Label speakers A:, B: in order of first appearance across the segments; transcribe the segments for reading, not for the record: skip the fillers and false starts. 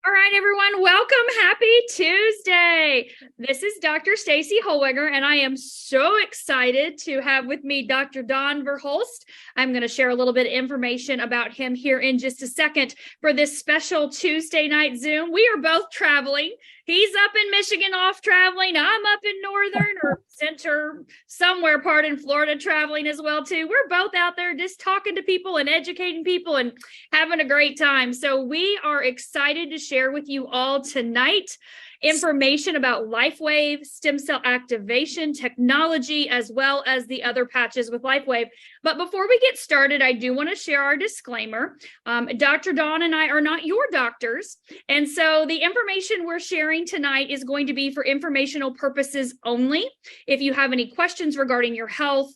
A: All right, everyone, welcome. Happy Tuesday. This is Dr. Stacy Holwiger, and I am so excited to have with me Dr. Don Verhulst. I'm going to share a little bit of information about him here in just a second for this special Tuesday night Zoom. We are both traveling. He's up in Michigan off traveling. I'm up in northern or center, somewhere part in Florida traveling as well too. We're both out there just talking to people and educating people and having a great time. So we are excited to share with you all tonight information about LifeWave, stem cell activation technology, as well as the other patches with LifeWave. But before we get started, I do want to share our disclaimer. Dr. Dawn and I are not your doctors. And so the information we're sharing tonight is going to be for informational purposes only. If you have any questions regarding your health,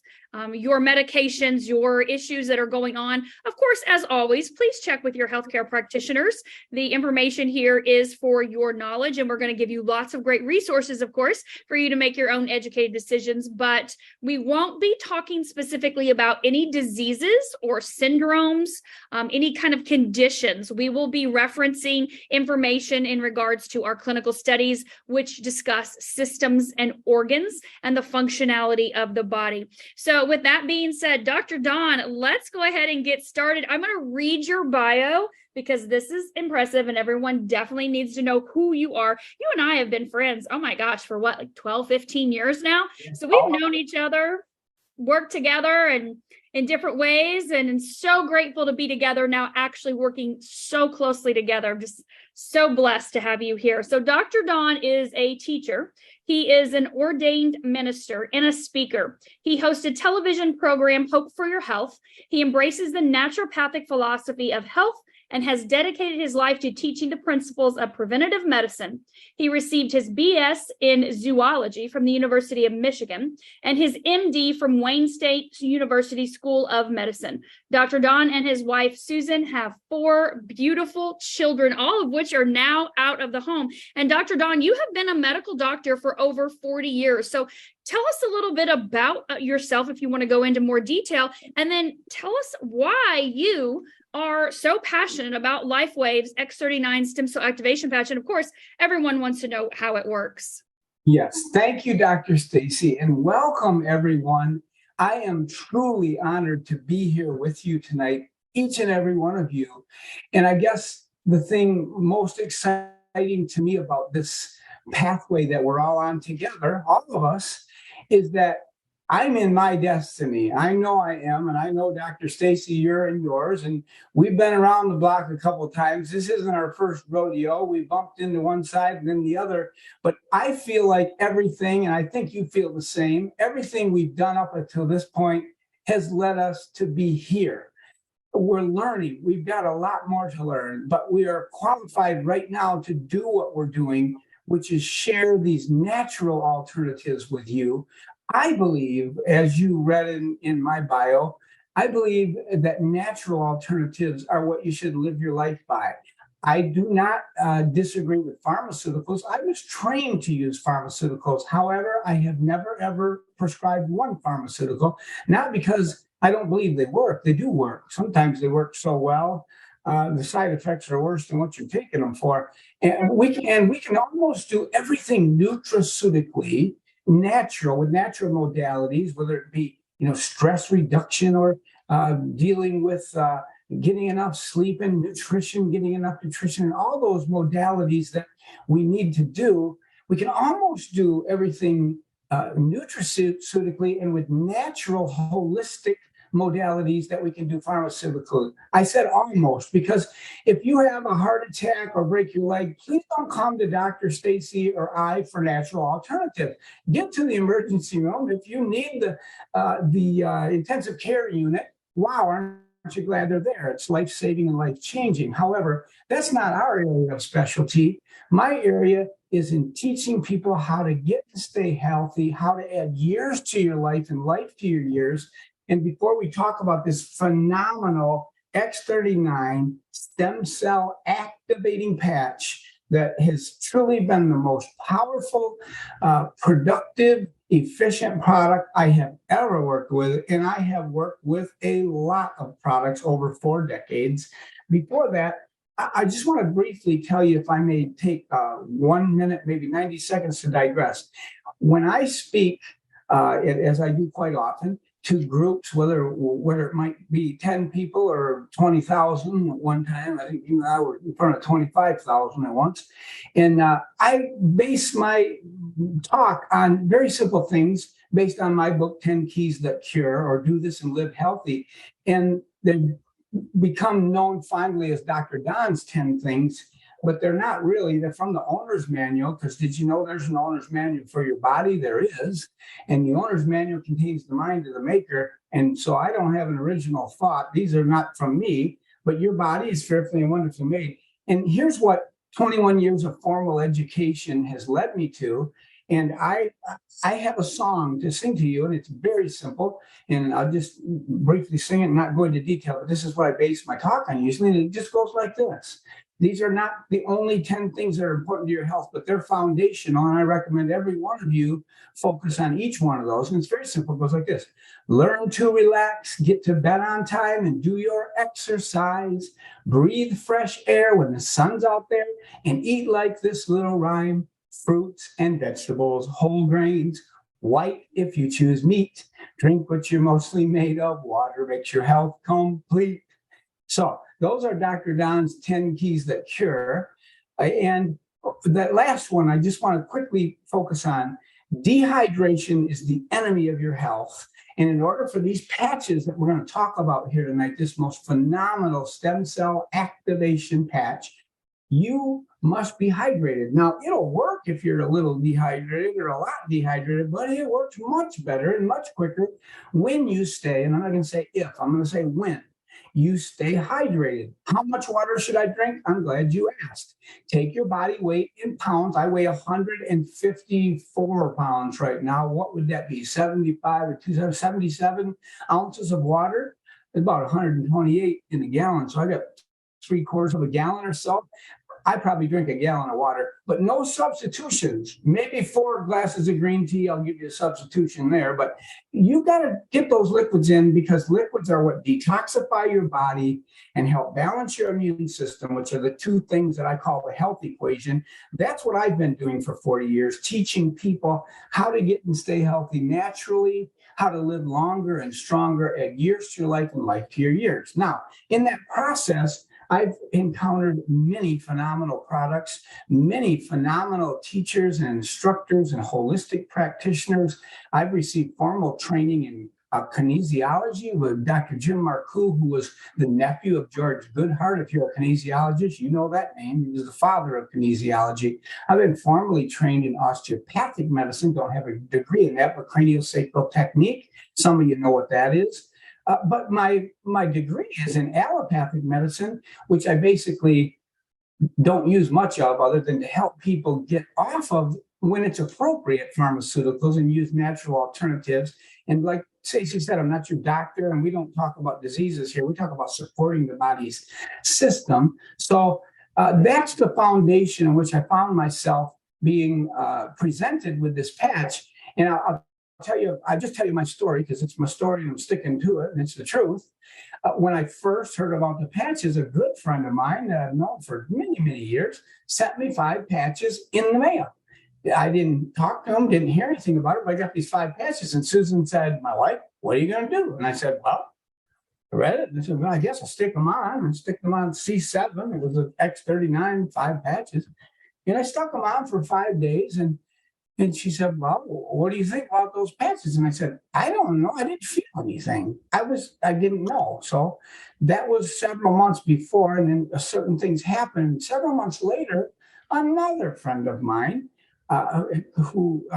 A: your medications, your issues that are going on, of course, as always, please check with your healthcare practitioners. The information here is for your knowledge, and we're going to give you lots of great resources, of course, for you to make your own educated decisions. But we won't be talking specifically about any diseases or syndromes, any kind of conditions. We will be referencing information in regards to our clinical studies, which discuss systems and organs and the functionality of the body. So with that being said, Dr. Don, let's go ahead and get started. I'm going to read your bio because this is impressive and everyone definitely needs to know who you are. You and I have been friends, oh my gosh, for what, like 12, 15 years now? So we've known each other, worked together and in different ways, and so grateful to be together now, actually working so closely together. I'm just so blessed to have you here. So Dr. Don is a teacher. He is an ordained minister and a speaker. He hosts a television program, Hope for Your Health. He embraces the naturopathic philosophy of health and has dedicated his life to teaching the principles of preventative medicine. He received his BS in zoology from the University of Michigan and his MD from Wayne State University School of Medicine. Dr. Don and his wife, Susan, have 4 beautiful children, all of which are now out of the home. And Dr. Don, you have been a medical doctor for over 40 years. So tell us a little bit about yourself if you want to go into more detail, and then tell us why you are so passionate about LifeWave's X39 stem cell activation patch. And of course, everyone wants to know how it works.
B: Yes, thank you, Dr. Stacy, and welcome everyone. I am truly honored to be here with you tonight, each and every one of you. And I guess the thing most exciting to me about this pathway that we're all on together, all of us, is that I'm in my destiny. I know I am, and I know, Dr. Stacy, you're in yours, and we've been around the block a couple of times. This isn't our first rodeo. We bumped into one side and then the other, but I feel like everything, and I think you feel the same, everything we've done up until this point has led us to be here. We're learning. We've got a lot more to learn, but we are qualified right now to do what we're doing, which is share these natural alternatives with you. I believe, as you read in my bio, I believe that natural alternatives are what you should live your life by. I do not disagree with pharmaceuticals. I was trained to use pharmaceuticals. However, I have never, ever prescribed one pharmaceutical, not because I don't believe they work. They do work. Sometimes they work so well. The side effects are worse than what you're taking them for. And we can almost do everything nutraceutically, natural, with natural modalities, whether it be stress reduction or dealing with getting enough sleep and nutrition, getting enough nutrition, and all those modalities that we need to do. We can almost do everything nutraceutically and with natural, holistic modalities that we can do pharmaceutically. I said almost, because if you have a heart attack or break your leg, please don't come to Dr. Stacy or I for natural alternatives. Get to the emergency room. If you need the intensive care unit, wow, aren't you glad they're there? It's life-saving and life-changing. However, that's not our area of specialty. My area is in teaching people how to get to stay healthy, how to add years to your life and life to your years. And before we talk about this phenomenal X39 stem cell activating patch that has truly been the most powerful, productive, efficient product I have ever worked with, and I have worked with a lot of products over 4 decades. Before that, I just want to briefly tell you, if I may take 1 minute, maybe 90 seconds to digress. When I speak, as I do quite often, to groups, whether it might be 10 people or 20,000 at one time. I think you and I were in front of 25,000 at once. And I base my talk on very simple things based on my book, 10 Keys That Cure, or Do This and Live Healthy. And they've become known finally as Dr. Don's 10 Things, but they're not really. They're from the owner's manual, because did you know there's an owner's manual for your body? There is. And the owner's manual contains the mind of the maker. And so I don't have an original thought. These are not from me, but your body is fearfully and wonderfully made. And here's what 21 years of formal education has led me to. And I have a song to sing to you, and it's very simple. And I'll just briefly sing it and not go into detail, but this is what I base my talk on usually. And it just goes like this. These are not the only 10 things that are important to your health, but they're foundational. And I recommend every one of you focus on each one of those. And it's very simple. It goes like this. Learn to relax, get to bed on time, and do your exercise. Breathe fresh air when the sun's out there, and eat like this little rhyme. Fruits and vegetables, whole grains, white if you choose meat. Drink what you're mostly made of. Water makes your health complete. So those are Dr. Don's 10 Keys That Cure. And that last one, I just want to quickly focus on. Dehydration is the enemy of your health. And in order for these patches that we're going to talk about here tonight, this most phenomenal stem cell activation patch, you must be hydrated. Now, it'll work if you're a little dehydrated or a lot dehydrated, but it works much better and much quicker when you stay, and I'm not going to say if, I'm going to say when you stay hydrated. How much water should I drink? I'm glad you asked. Take your body weight in pounds. I weigh 154 pounds right now. What would that be? 75 or 77 ounces of water? It's about 128 in a gallon. So I got 3/4 of a gallon or so. I probably drink a gallon of water, but no substitutions. Maybe 4 glasses of green tea, I'll give you a substitution there, but you got to get those liquids in, because liquids are what detoxify your body and help balance your immune system, which are the two things that I call the health equation. That's what I've been doing for 40 years, teaching people how to get and stay healthy naturally, how to live longer and stronger, add years to your life and life to your years. Now, in that process, I've encountered many phenomenal products, many phenomenal teachers and instructors and holistic practitioners. I've received formal training in kinesiology with Dr. Jim Marcoux, who was the nephew of George Goodhart. If you're a kinesiologist, you know that name. He was the father of kinesiology. I've been formally trained in osteopathic medicine, don't have a degree in that, but craniosacral technique. Some of you know what that is. But my degree is in allopathic medicine, which I basically don't use much of other than to help people get off of, when it's appropriate, pharmaceuticals and use natural alternatives. And like Stacey said, I'm not your doctor, and we don't talk about diseases here. We talk about supporting the body's system. So that's the foundation in which I found myself being presented with this patch. And I'll just tell you my story, because it's my story and I'm sticking to it, and it's the truth. When I first heard about the patches, a good friend of mine that I've known for many, many years sent me 5 patches in the mail. I didn't talk to him, didn't hear anything about it, but I got these 5 patches. And Susan said, my wife, what are you going to do? And I said, well, I read it. And I said, well, I guess I'll stick them on. And stick them on C7. It was an X39, 5 patches. And I stuck them on for 5 days. And she said, well, what do you think about those patches? And I said, I don't know. I didn't feel anything. I didn't know. So that was several months before. And then certain things happened. Several months later, another friend of mine who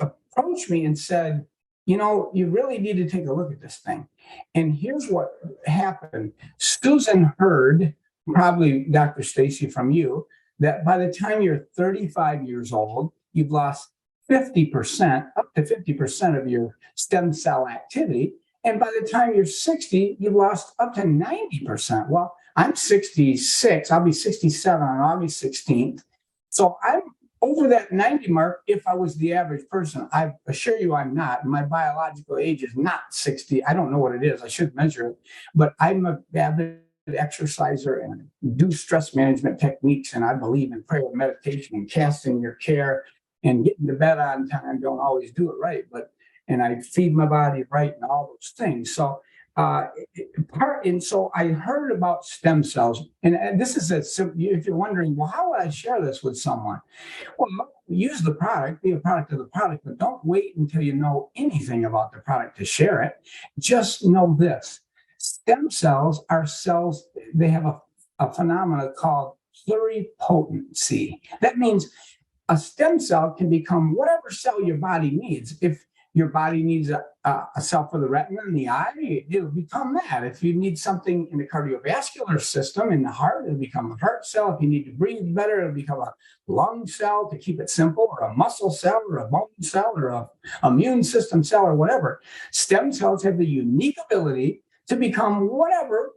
B: approached me and said, you really need to take a look at this thing. And here's what happened. Susan heard, probably Dr. Stacey from you, that by the time you're 35 years old, you've lost 50%, up to 50% of your stem cell activity. And by the time you're 60, you've lost up to 90%. Well, I'm 66. I'll be 67 on August 16th. So I'm over that 90 mark if I was the average person. I assure you I'm not. My biological age is not 60. I don't know what it is. I should measure it. But I'm an average exerciser and do stress management techniques. And I believe in prayer, meditation, and casting your care and getting to bed on time. Don't always do it right, and I feed my body right and all those things. So, so I heard about stem cells, and this is if you're wondering, well, how would I share this with someone? Well, use the product, be a product of the product, but don't wait until you know anything about the product to share it. Just know this: stem cells are cells. They have a phenomenon called pluripotency. That means a stem cell can become whatever cell your body needs. If your body needs a cell for the retina and the eye, it'll become that. If you need something in the cardiovascular system, in the heart, it'll become a heart cell. If you need to breathe better, it'll become a lung cell, to keep it simple, or a muscle cell, or a bone cell, or a immune system cell, or whatever. Stem cells have the unique ability to become whatever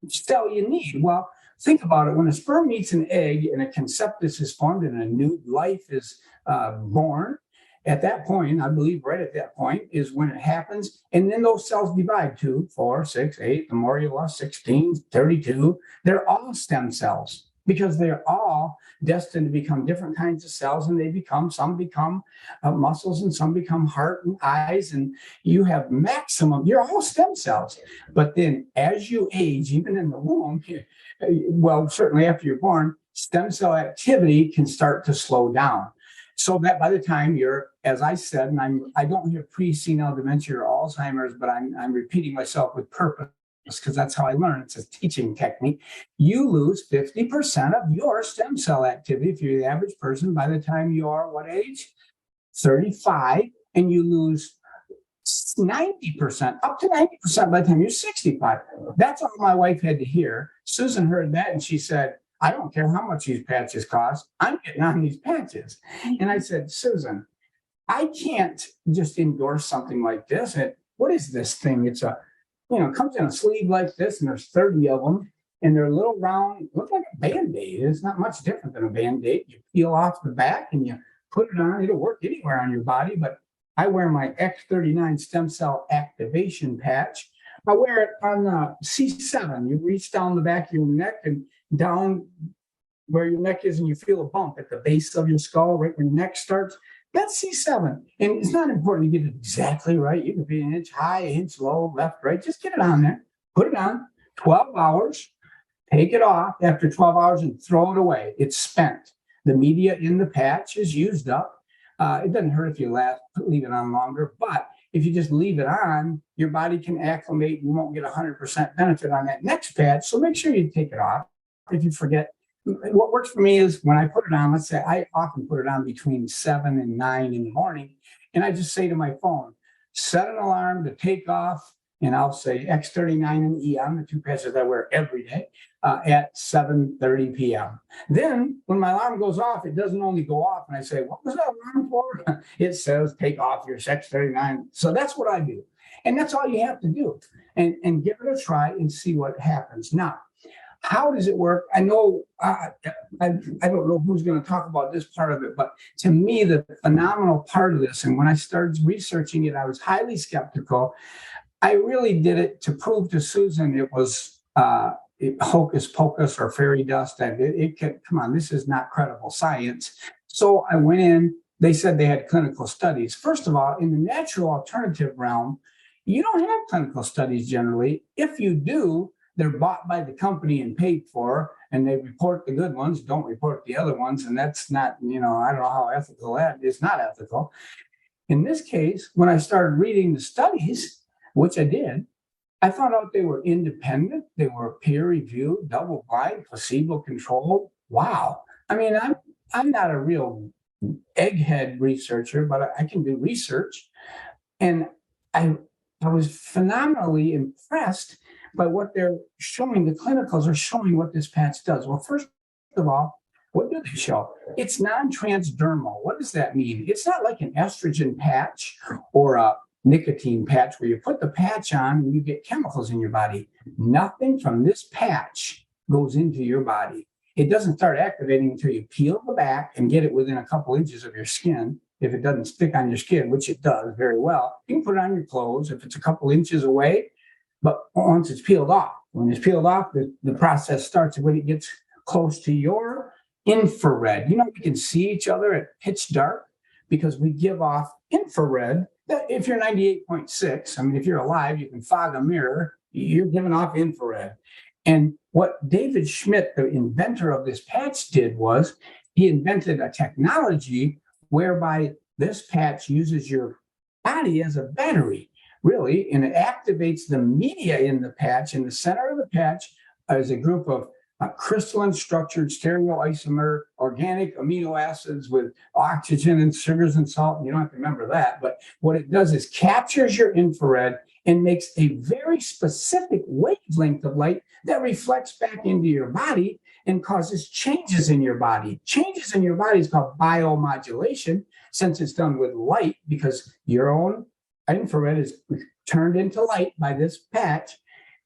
B: cell you need. Well, think about it. When a sperm meets an egg and a conceptus is formed and a new life is born, at that point, I believe right at that point is when it happens. And then those cells divide 2, 4, 6, 8, the more you lost, 16, 32. They're all stem cells because they're all destined to become different kinds of cells. And some become muscles, and some become heart and eyes. And you have you're all stem cells. But then as you age, even in the womb, well, certainly after you're born, stem cell activity can start to slow down. So that by the time you're, as I said, and I don't have pre-senile dementia or Alzheimer's, but I'm repeating myself with purpose because that's how I learn. It's a teaching technique. You lose 50% of your stem cell activity if you're the average person by the time you are what age? 35, and you lose 90%, up to 90% by the time you're 65. That's all my wife had to hear. Susan heard that and she said, I don't care how much these patches cost. I'm getting on these patches. And I said, Susan, I can't just endorse something like this. And what is this thing? It's comes in a sleeve like this, and there's 30 of them, and they're little round, look like a Band-Aid. It's not much different than a Band-Aid. You peel off the back and you put it on. It'll work anywhere on your body, but I wear my X39 stem cell activation patch. I wear it on C7. You reach down the back of your neck and down where your neck is, and you feel a bump at the base of your skull, right where your neck starts. That's C7. And it's not important to get it exactly right. You can be an inch high, an inch low, left, right. Just get it on there. Put it on 12 hours. Take it off after 12 hours and throw it away. It's spent. The media in the patch is used up. It doesn't hurt if you leave it on longer, but if you just leave it on, your body can acclimate. You won't get 100% benefit on that next patch. So make sure you take it off. If you forget, what works for me is when I put it on, let's say I often put it on between 7 and 9 in the morning. And I just say to my phone, set an alarm to take off. And I'll say X39 and Eon, the 2 patches I wear every day, at 7:30 p.m. Then when my alarm goes off, it doesn't only go off and I say, what was that alarm for? It says, take off your X39. So that's what I do. And that's all you have to do. And give it a try and see what happens. Now, how does it work? I know, I don't know who's going to talk about this part of it, but to me, the phenomenal part of this, and when I started researching it, I was highly skeptical. I really did it to prove to Susan it was hocus pocus or fairy dust. Come on, this is not credible science. So I went in, they said they had clinical studies. First of all, in the natural alternative realm, you don't have clinical studies generally. If you do, they're bought by the company and paid for, and they report the good ones, don't report the other ones. And that's not, I don't know how ethical that is. It's not ethical. In this case, when I started reading the studies, which I did, I found out they were independent, they were peer-reviewed, double-blind, placebo-controlled. Wow. I mean, I'm not a real egghead researcher, but I can do research. And I was phenomenally impressed by what they're showing. The clinicals are showing what this patch does. Well, first of all, what do they show? It's non-transdermal. What does that mean? It's not like an estrogen patch or a nicotine patch where you put the patch on and you get chemicals in your body. Nothing from this patch goes into your body. It doesn't start activating until you peel the back and get it within a couple inches of your skin. If it doesn't stick on your skin, which it does very well, you can put it on your clothes if it's a couple inches away, but once it's peeled off. When it's peeled off, the process starts when it gets close to your infrared. You know, we can see each other at pitch dark because we give off infrared. If you're 98.6, I mean, if you're alive, you can fog a mirror, you're giving off infrared. And what David Schmidt, the inventor of this patch, did was he invented a technology whereby this patch uses your body as a battery, really, and it activates the media in the patch. In the center of the patch is a group of crystalline structured stereoisomer organic amino acids with oxygen and sugars and salt. You don't have to remember that, but what it does is captures your infrared and makes a very specific wavelength of light that reflects back into your body and causes changes in your body. Changes in your body is called biomodulation, since it's done with light, because your own infrared is turned into light by this patch.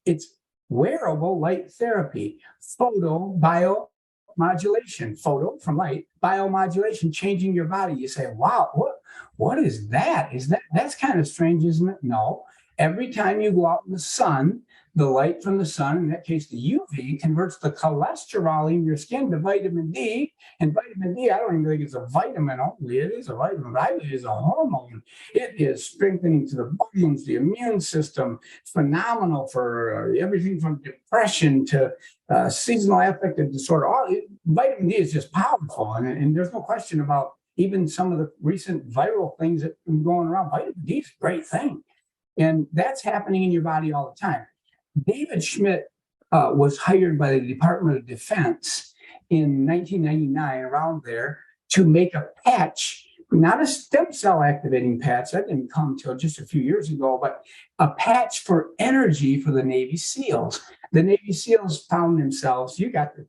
B: It's wearable light therapy, photo biomodulation, photo from light, biomodulation, changing your body. You say, wow, what is that? That's kind of strange, isn't it? No. Every time you go out in the sun, the light from the sun, in that case, the UV, converts the cholesterol in your skin to vitamin D. And vitamin D, I don't even think it's a vitamin only. It is a vitamin. Vitamin is a hormone. It is strengthening to the bones, the immune system. Phenomenal for everything from depression to seasonal affective disorder. Vitamin D is just powerful. And there's no question about even some of the recent viral things that have been going around. Vitamin D is a great thing. And that's happening in your body all the time. David Schmidt was hired by the Department of Defense in 1999, around there, to make a patch, not a stem cell activating patch, that didn't come until just a few years ago, but a patch for energy for the Navy SEALs. The Navy SEALs found themselves,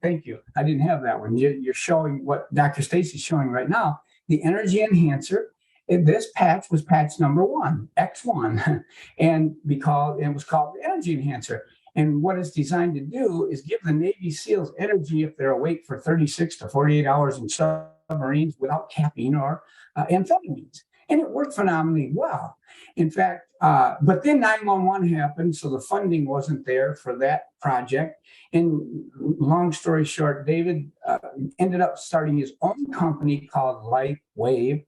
B: thank you, I didn't have that one. You're showing what Dr. Stacy's showing right now, the energy enhancer. This patch was patch number 1, X1, and it was called the energy enhancer. And what it's designed to do is give the Navy SEALs energy if they're awake for 36 to 48 hours in submarines without caffeine or amphetamines. And it worked phenomenally well. In fact, but then 911 happened, so the funding wasn't there for that project. And long story short, David ended up starting his own company called LifeWave.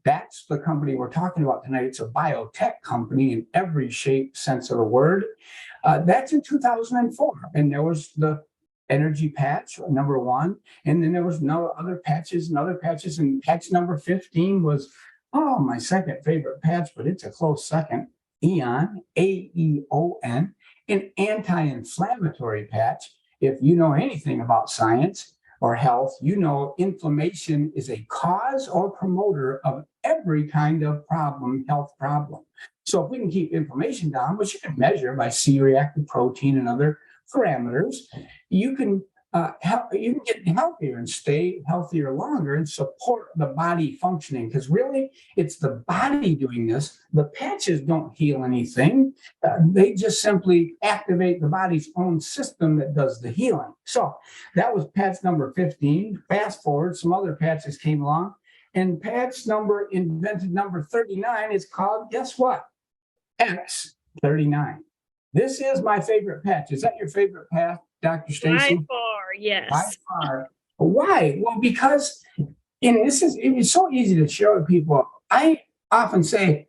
B: That's the company we're talking about tonight. It's a biotech company in every shape, sense of the word. That's in 2004. And there was the energy patch, number 1. And then there was no other patches and other patches. And patch number 15 was, my second favorite patch, but it's a close second. AEON, AEON, an anti-inflammatory patch. If you know anything about science or health, you know inflammation is a cause or promoter of every kind of problem, health problem. So if we can keep inflammation down, which you can measure by C-reactive protein and other parameters, you can get healthier and stay healthier longer and support the body functioning, because really it's the body doing this. The patches don't heal anything. They just simply activate the body's own system that does the healing. So that was patch number 15. Fast forward, some other patches came along, and patch invented number 39 is called, guess what? X39. This is my favorite patch. Is that your favorite patch, Dr. Stacy?
A: By far, yes.
B: By far. Why? Well, because, it's so easy to share with people. I often say,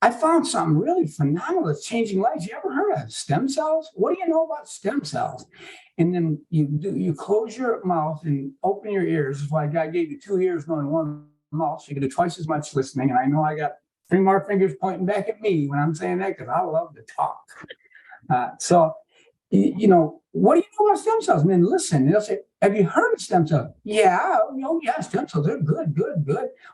B: I found something really phenomenal that's changing lives. You ever heard of stem cells? What do you know about stem cells? And then you close your mouth and open your ears. That's why God gave you 2 ears and only 1 mouth, so you can do twice as much listening. And I know I got 3 more fingers pointing back at me when I'm saying that, because I love to talk. So, what do you know about stem cells? And then listen, they'll say, have you heard of stem cells? Yeah, stem cells, they're good.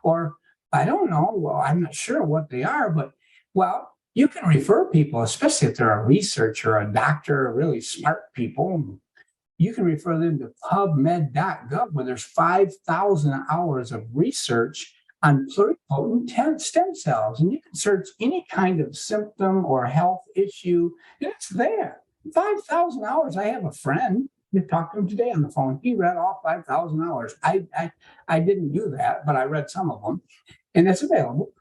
B: Or, I don't know, well, I'm not sure what they are, but, well, you can refer people, especially if they're a researcher, a doctor, really smart people, you can refer them to PubMed.gov, where there's 5,000 hours of research on pluripotent stem cells. And you can search any kind of symptom or health issue, and it's there. 5,000 hours. I have a friend, we talked to him today on the phone. He read all 5,000 hours. I didn't do that, but I read some of them, and it's available.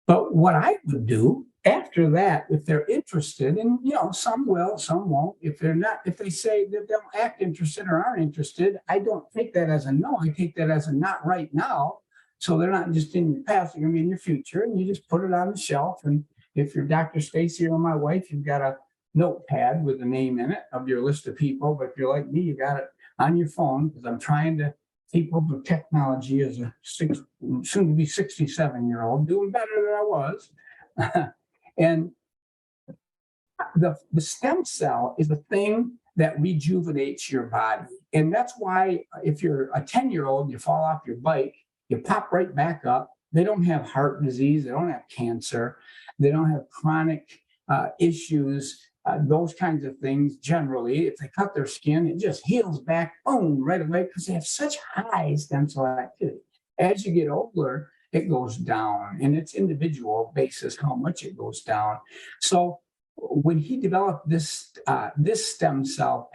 B: But what I would do after that, if they're interested, and some will, some won't. If they're not, if they say that they'll act interested or aren't interested, I don't take that as a no. I take that as a not right now. So they're not just in your past, they're gonna be in your future, and you just put it on the shelf. And if you're Dr. Stacy or my wife, you've got a notepad with a name in it of your list of people. But if you're like me, you got it on your phone, because I'm trying to keep up with technology as a soon to be 67-year-old, doing better than I was. And the stem cell is the thing that rejuvenates your body. And that's why if you're a 10-year-old, you fall off your bike, you pop right back up. They don't have heart disease, they don't have cancer, they don't have chronic issues, those kinds of things. Generally, if they cut their skin, it just heals back, boom, right away, because they have such high stem cell activity. As you get older, it goes down, and it's individual basis how much it goes down. So when he developed this stem cell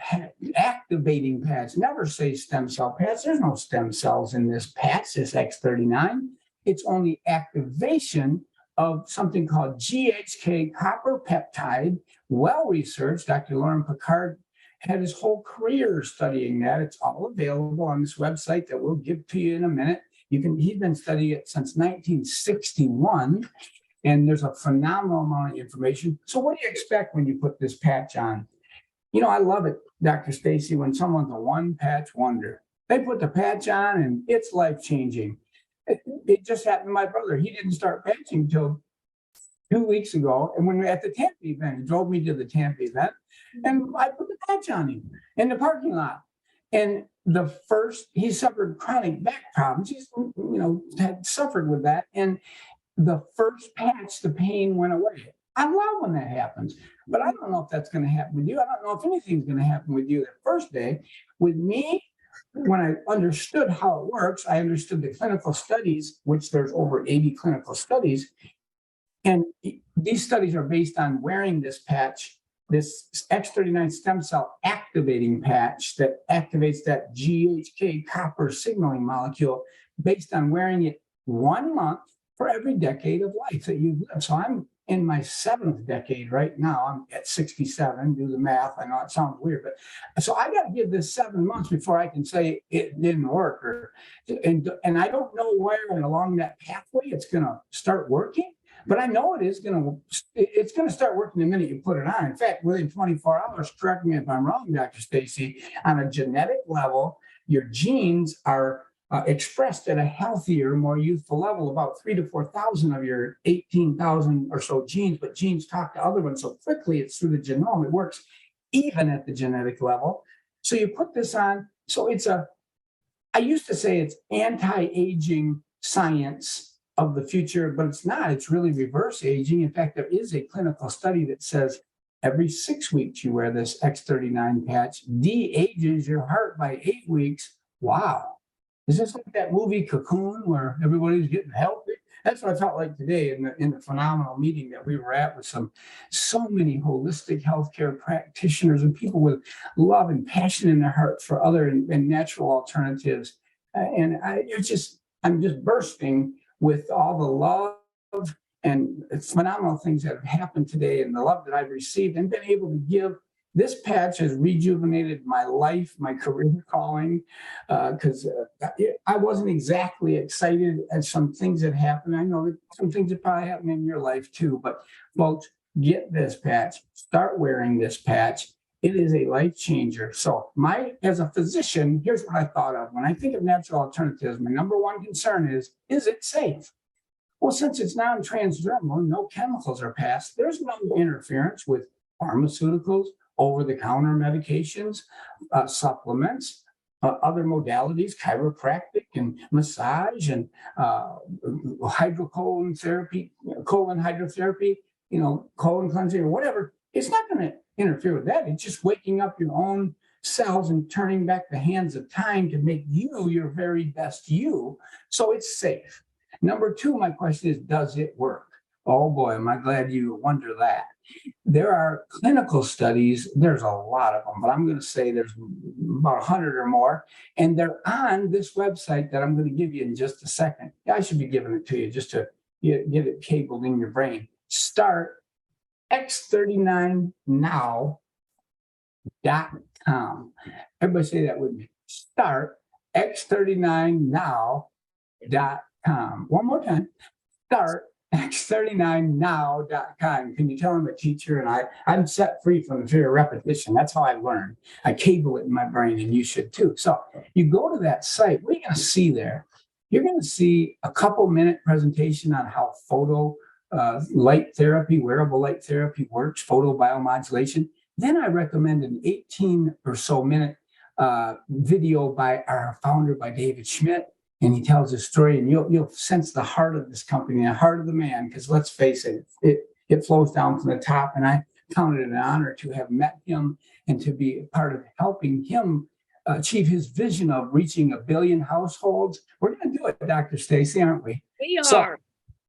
B: activating patch, never say stem cell patch. There's no stem cells in this patch, this X39. It's only activation of something called GHK copper peptide. Well researched. Dr. Lauren Picard had his whole career studying that. It's all available on this website that we'll give to you in a minute. He's been studying it since 1961, and there's a phenomenal amount of information. So what do you expect when you put this patch on? I love it, Dr. Stacy, when someone's a one patch wonder. They put the patch on and it's life-changing. It just happened to my brother. He didn't start patching until 2 weeks ago. And when we were at the Tampa event, he drove me to the Tampa event, and I put the patch on him in the parking lot. And he suffered chronic back problems. He's, had suffered with that. And the first patch, the pain went away. I love when that happens, but I don't know if that's going to happen with you. I don't know if anything's going to happen with you that first day. With me, when I understood how it works, I understood the clinical studies, which there's over 80 clinical studies. And these studies are based on wearing this patch, this X39 stem cell activating patch that activates that GHK copper signaling molecule, based on wearing it 1 month for every decade of life that you've lived. So I'm in my 7th decade right now. I'm at 67. Do the math. I know it sounds weird, but so I got to give this 7 months before I can say it didn't work. And I don't know where along that pathway it's going to start working. But I know it's going to start working the minute you put it on. In fact, within 24 hours, correct me if I'm wrong, Dr. Stacy, on a genetic level, your genes are expressed at a healthier, more youthful level. About 3,000 to 4,000 of your 18,000 or so genes, but genes talk to other ones so quickly, it's through the genome. It works even at the genetic level. So you put this on. So I used to say it's anti-aging science of the future, but it's not. It's really reverse aging. In fact, there is a clinical study that says every 6 weeks you wear this X39 patch, de-ages your heart by 8 weeks. Wow. Is this like that movie Cocoon where everybody's getting healthy? That's what I felt like today in the phenomenal meeting that we were at with so many holistic healthcare practitioners and people with love and passion in their hearts for other and natural alternatives. I'm just bursting with all the love and phenomenal things that have happened today, and the love that I've received and been able to give. This patch has rejuvenated my life, my career calling, because I wasn't exactly excited at some things that happened. I know that some things that probably happen in your life too, but folks, get this patch, start wearing this patch. It is a life changer. So as a physician, here's what I thought of. When I think of natural alternatives, my number one concern is it safe? Well, since it's non-transdermal, no chemicals are passed, there's no interference with pharmaceuticals, over-the-counter medications, supplements, other modalities, chiropractic and massage and hydrocolon therapy, colon hydrotherapy, colon cleansing or whatever. It's not going to interfere with that. It's just waking up your own cells and turning back the hands of time to make you your very best you. So it's safe. Number two, my question is, does it work? Oh boy, am I glad you wonder that. There are clinical studies, there's a lot of them, but I'm going to say there's about 100 or more, and they're on this website that I'm going to give you in just a second. I should be giving it to you just to get it cabled in your brain. Start x39now.com. Everybody say that with me. Start x39now.com. One more time. Start x39now.com. Can you tell I'm a teacher and I'm set free from the fear of repetition? That's how I learn. I cable it in my brain, and you should too. So you go to that site. What are you going to see there? You're going to see a couple-minute presentation on how light therapy, wearable light therapy works, photobiomodulation. Then I recommend an 18 or so minute video by our founder, by David Schmidt. And he tells his story, and you'll sense the heart of this company, the heart of the man, because let's face it, it flows down from the top. And I count it an honor to have met him and to be a part of helping him achieve his vision of reaching 1 billion households. We're going to do it, Dr. Stacy, aren't we?
A: We are.
B: So,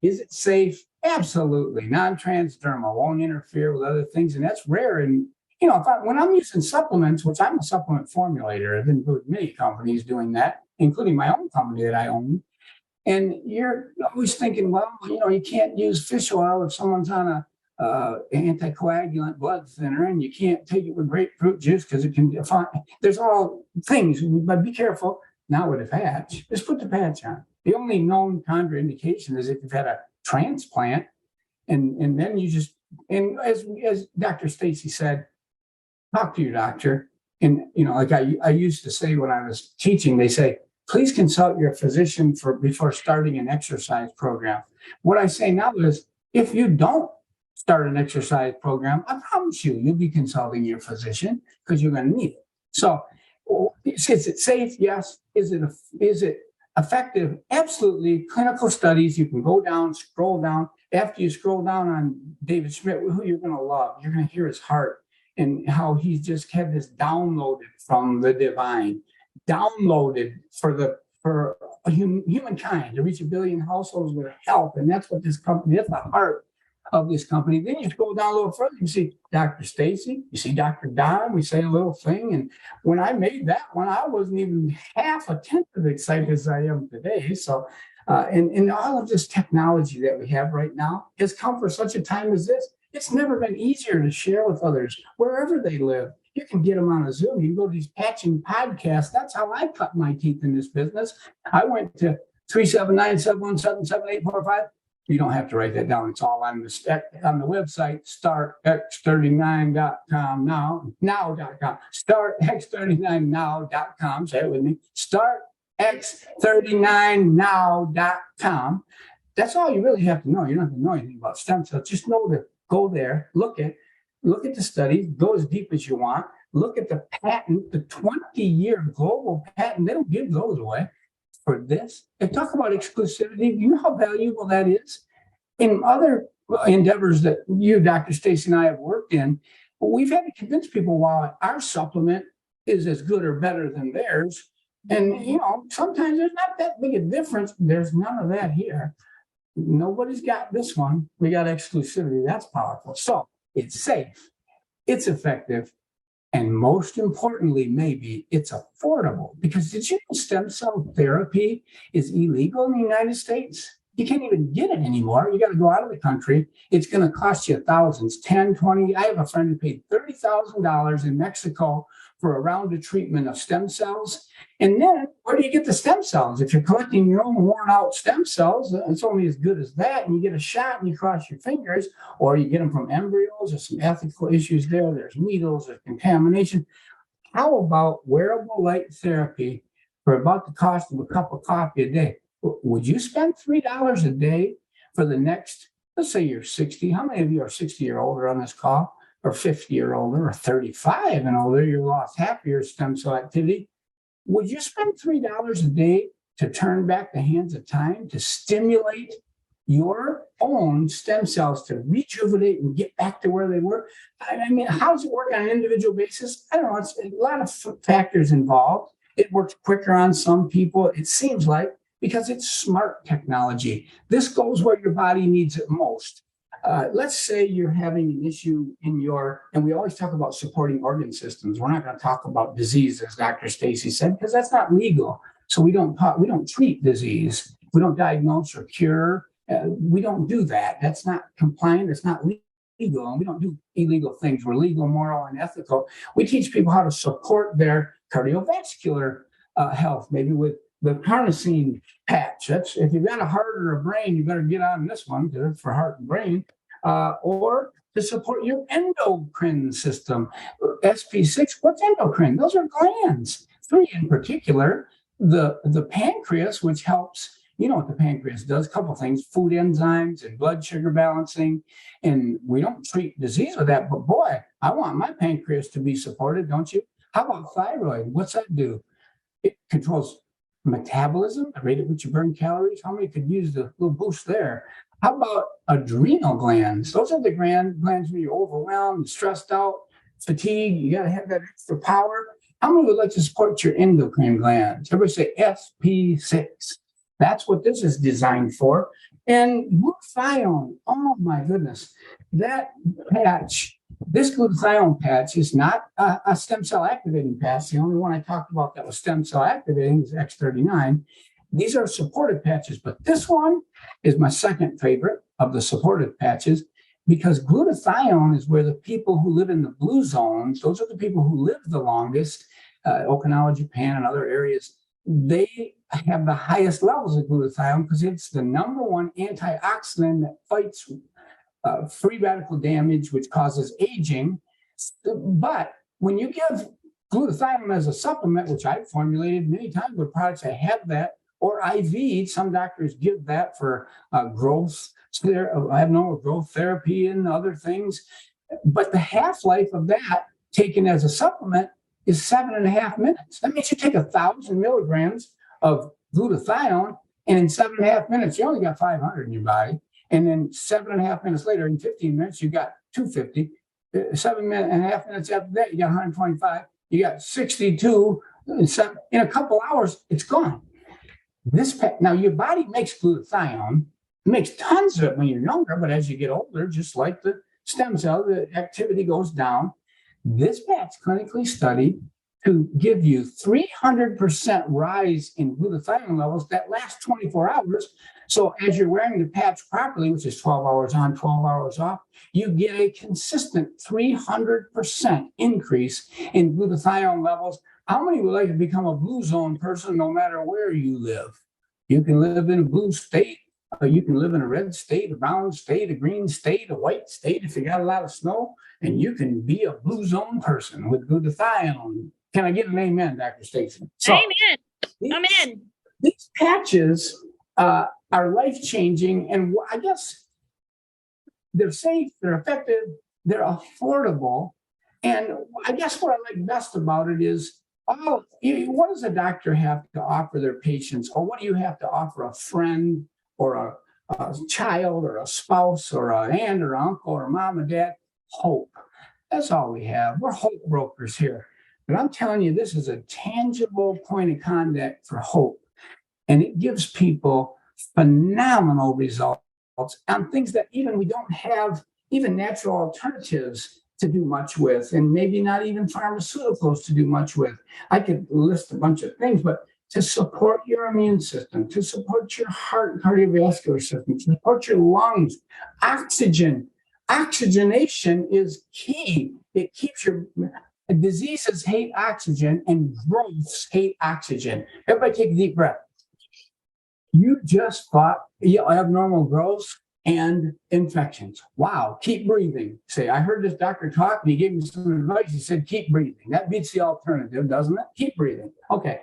B: is it safe? Absolutely. Non-transdermal, won't interfere with other things, and that's rare. And when I'm using supplements, which I'm a supplement formulator, I've been with many companies doing that, including my own company that I own. And you're always thinking, well, you can't use fish oil if someone's on a anticoagulant blood thinner, and you can't take it with grapefruit juice because it can define. There's all things, but be careful. Not with a patch. Just put the patch on. The only known contraindication is if you've had a transplant, and then you just, and as Dr. Stacy said, talk to your doctor. And like I used to say when I was teaching, they say, please consult your physician before starting an exercise program. What I say now is, if you don't start an exercise program, I promise you'll be consulting your physician because you're going to need it. So, is it safe? Yes. Is it effective? Absolutely. Clinical studies. You can go down, scroll down. After you scroll down on David Schmidt, who you're going to love, you're going to hear his heart and how he's just had this downloaded from the divine, downloaded for humankind to reach 1 billion households with help. And that's what this company, that's the heart of this company. Then you scroll down a little further, you see Dr. Stacy, you see Dr. Don, we say a little thing. And when I made that one, I wasn't even half a tenth as excited as I am today. So, and all of this technology that we have right now has come for such a time as this. It's never been easier to share with others wherever they live. You can get them on a Zoom. You can go to these patching podcasts. That's how I cut my teeth in this business. I went to 379-717-7845. You don't have to write that down. It's all on the website, startx39.com now.com. Startx39now.com. Say it with me. Startx39now.com. That's all you really have to know. You don't have to know anything about stem cells. Just know to go there, look at the studies, go as deep as you want, look at the patent, the 20-year global patent. They don't give those away for this. And talk about exclusivity. You know how valuable that is? In other endeavors that you, Dr. Stacy, and I have worked in, we've had to convince people why our supplement is as good or better than theirs. And, sometimes there's not that big a difference. There's none of that here. Nobody's got this one. We got exclusivity. That's powerful. So it's safe, it's effective, and most importantly, maybe it's affordable. Because did you know stem cell therapy is illegal in the United States? You can't even get it anymore. You got to go out of the country. It's going to cost you thousands, 10, 20. I have a friend who paid $30,000 in Mexico for a round of treatment of stem cells. And then where do you get the stem cells? If you're collecting your own worn out stem cells, it's only as good as that. And you get a shot and you cross your fingers, or you get them from embryos. There's some ethical issues there. There's needles, there's contamination. How about wearable light therapy for about the cost of a cup of coffee a day? Would you spend $3 a day for the next, let's say you're 60. How many of you are 60 or older on this call? Or 50 or older, or 35 and older? You lost half of your stem cell activity. Would you spend $3 a day to turn back the hands of time to stimulate your own stem cells to rejuvenate and get back to where they were? I mean, how does it work on an individual basis? I don't know. It's a lot of factors involved. It works quicker on some people, it seems like, because it's smart technology. This goes where your body needs it most. Let's say you're having an issue and we always talk about supporting organ systems. We're not going to talk about disease, as Dr. Stacy said, because that's not legal. So we don't treat disease. We don't diagnose or cure. We don't do that. That's not compliant. It's not legal. And we don't do illegal things. We're legal, moral, and ethical. We teach people how to support their cardiovascular health, maybe with the carnosine patch. That's if you've got a heart or a brain, you better get on this one because it's for heart and brain. Or to support your endocrine system. SP6, what's endocrine? Those are glands. Three in particular, the pancreas, which helps, you know what the pancreas does, a couple things, food enzymes and blood sugar balancing. And we don't treat disease with that, but boy, I want my pancreas to be supported, don't you? How about thyroid? What's that do? It controls metabolism, the rate at which you burn calories. How many could use the little boost there? How about adrenal glands? Those are the glands when you're overwhelmed, stressed out, fatigued, you got to have that extra power. How many would like to support your endocrine glands? Everybody say SP6. That's what this is designed for. And glutathione, oh my goodness, that patch, this glutathione patch is not a stem cell activating patch. The only one I talked about that was stem cell activating is X39. These are supportive patches, but this one is my second favorite of the supportive patches because glutathione is where the people who live in the blue zones, those are the people who live the longest, Okinawa, Japan, and other areas, they have the highest levels of glutathione because it's the number one antioxidant that fights free radical damage, which causes aging. But when you give glutathione as a supplement, which I've formulated many times with products that have that, or IV, some doctors give that for growth, abnormal growth therapy and other things. But the half-life of that taken as a supplement is 7.5 minutes. That means you take 1,000 milligrams of glutathione, and in 7.5 minutes, you only got 500 in your body. And then 7.5 minutes later, in 15 minutes, you got 250. 7.5 minutes after that, you got 125. You got 62. In a couple hours, it's gone. Now, your body makes glutathione, makes tons of it when you're younger, but as you get older, just like the stem cell, the activity goes down. This patch clinically studied to give you 300% rise in glutathione levels that last 24 hours. So as you're wearing the patch properly, which is 12 hours on, 12 hours off, you get a consistent 300% increase in glutathione levels. How many would like to become a blue zone person no matter where you live? You can live in a blue state, or you can live in a red state, a brown state, a green state, a white state if you got a lot of snow, and you can be a blue zone person with glutathione. Can I get an amen, Dr. Stacy?
A: So, amen. I'm in.
B: These patches are life-changing, and I guess they're safe, they're effective, they're affordable. And I guess what I like best about it is, what does a doctor have to offer their patients, or what do you have to offer a friend or a child or a spouse or an aunt or uncle or mom and dad? Hope. That's all we have. We're hope brokers here. But I'm telling you, this is a tangible point of contact for hope. And it gives people phenomenal results on things that even we don't have even natural alternatives to do much with, and maybe not even pharmaceuticals to do much with. I could list a bunch of things, but to support your immune system, to support your heart and cardiovascular system, to support your lungs, oxygenation is key. It keeps your diseases hate oxygen and growths hate oxygen. Everybody take a deep breath. You just fought abnormal growths and infections. Wow, keep breathing. Say, I heard this doctor talk and he gave me some advice. He said, keep breathing. That beats the alternative, doesn't it? Keep breathing. Okay.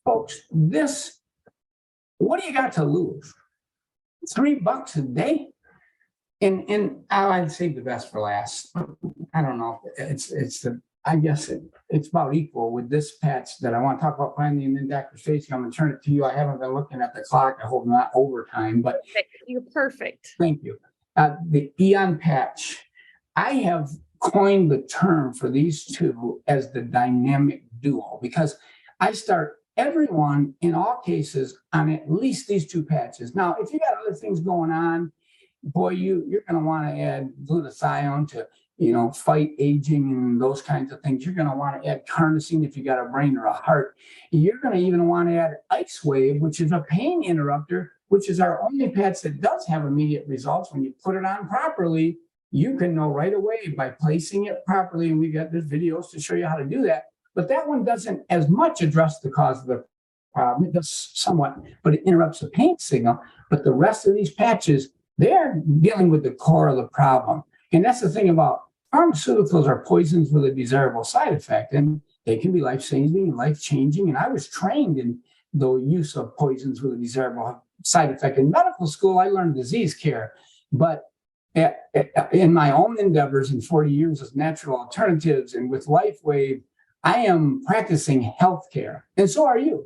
B: Folks, what do you got to lose? $3 a day? And I'd save the best for last. I don't know. I guess it's about equal with this patch that I want to talk about finally. And then Dr. Stacy, I'm going to turn it to you. I haven't been looking at the clock. I hope not overtime, but
A: you're perfect.
B: Thank you. The Eon patch. I have coined the term for these two as the dynamic duo because I start everyone in all cases on at least these two patches. Now, if you got other things going on, boy, you're going to want to add glutathione to fight aging and those kinds of things. You're going to want to add carnosine if you got a brain or a heart. You're going to even want to add Ice Wave, which is a pain interrupter, which is our only patch that does have immediate results. When you put it on properly, you can know right away by placing it properly. And we got the videos to show you how to do that. But that one doesn't as much address the cause of the problem. It does somewhat, but it interrupts the pain signal. But the rest of these patches, they're dealing with the core of the problem. And that's the thing about pharmaceuticals are poisons with a desirable side effect, and they can be life-saving and life-changing. And I was trained in the use of poisons with a desirable side effect. In medical school, I learned disease care. But in my own endeavors in 40 years as natural alternatives and with LifeWave, I am practicing healthcare. And so are you.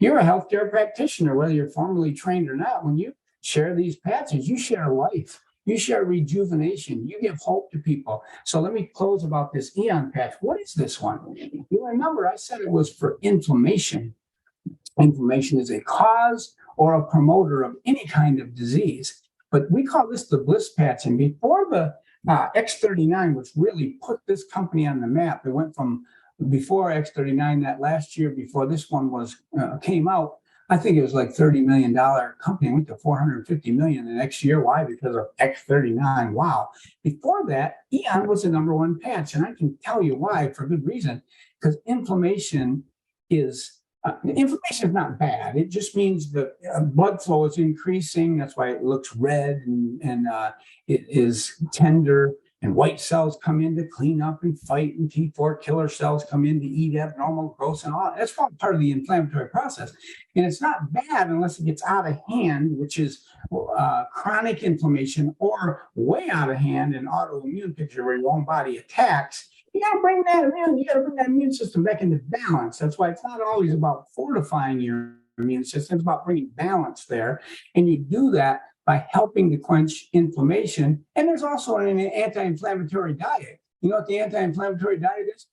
B: You're a healthcare practitioner, whether you're formally trained or not. When you share these patches, you share life. You share rejuvenation. You give hope to people. So let me close about this Eon patch. What is this one? You remember I said it was for inflammation. Inflammation is a cause or a promoter of any kind of disease. But we call this the Bliss patch. And before the X39, which really put this company on the map, it went from before X39, that last year before this one came out, I think it was like $30 million company. It went to $450 million the next year. Why? Because of X39. Wow. Before that, Eon was the number one patch. And I can tell you why for good reason. Because inflammation is not bad. It just means the blood flow is increasing. That's why it looks red and it is tender. And white cells come in to clean up and fight, and T4 killer cells come in to eat abnormal growth and all. That's all part of the inflammatory process. And it's not bad unless it gets out of hand, which is chronic inflammation, or way out of hand, an autoimmune picture where your own body attacks. You got to bring that immune system back into balance. That's why it's not always about fortifying your immune system. It's about bringing balance there. And you do that by helping to quench inflammation. And there's also an anti-inflammatory diet. You know what the anti-inflammatory diet is?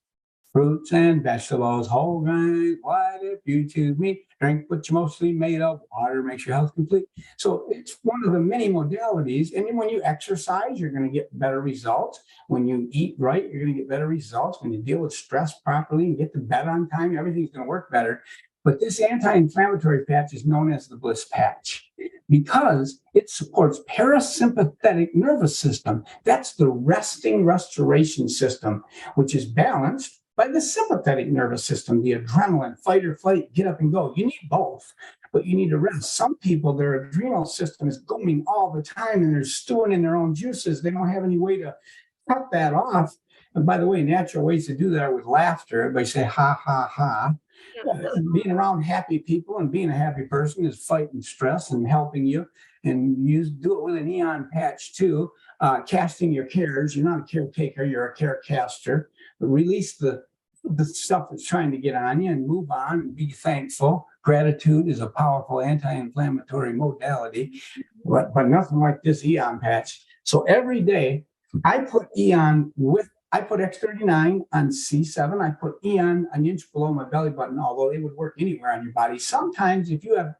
B: Fruits and vegetables, whole grains, what if you choose meat, drink what you're mostly made of, water makes your health complete. So it's one of the many modalities. And then when you exercise, you're going to get better results. When you eat right, you're going to get better results. When you deal with stress properly and get to bed on time, everything's going to work better. But this anti-inflammatory patch is known as the Bliss patch because it supports parasympathetic nervous system. That's the resting restoration system, which is balanced by the sympathetic nervous system, the adrenaline, fight or flight, get up and go. You need both, but you need to rest. Some people, their adrenal system is going all the time and they're stewing in their own juices. They don't have any way to cut that off. And by the way, natural ways to do that are with laughter. Everybody say, ha, ha, ha. Being around happy people and being a happy person is fighting stress and helping you. And you do it with an Eon patch too. Casting your cares. You're not a caretaker, you're a carecaster. Release the stuff that's trying to get on you and move on and be thankful. Gratitude is a powerful anti-inflammatory modality, but nothing like this Eon patch. So every day I put X39 on C7. I put Eon an inch below my belly button, although they would work anywhere on your body. Sometimes if you have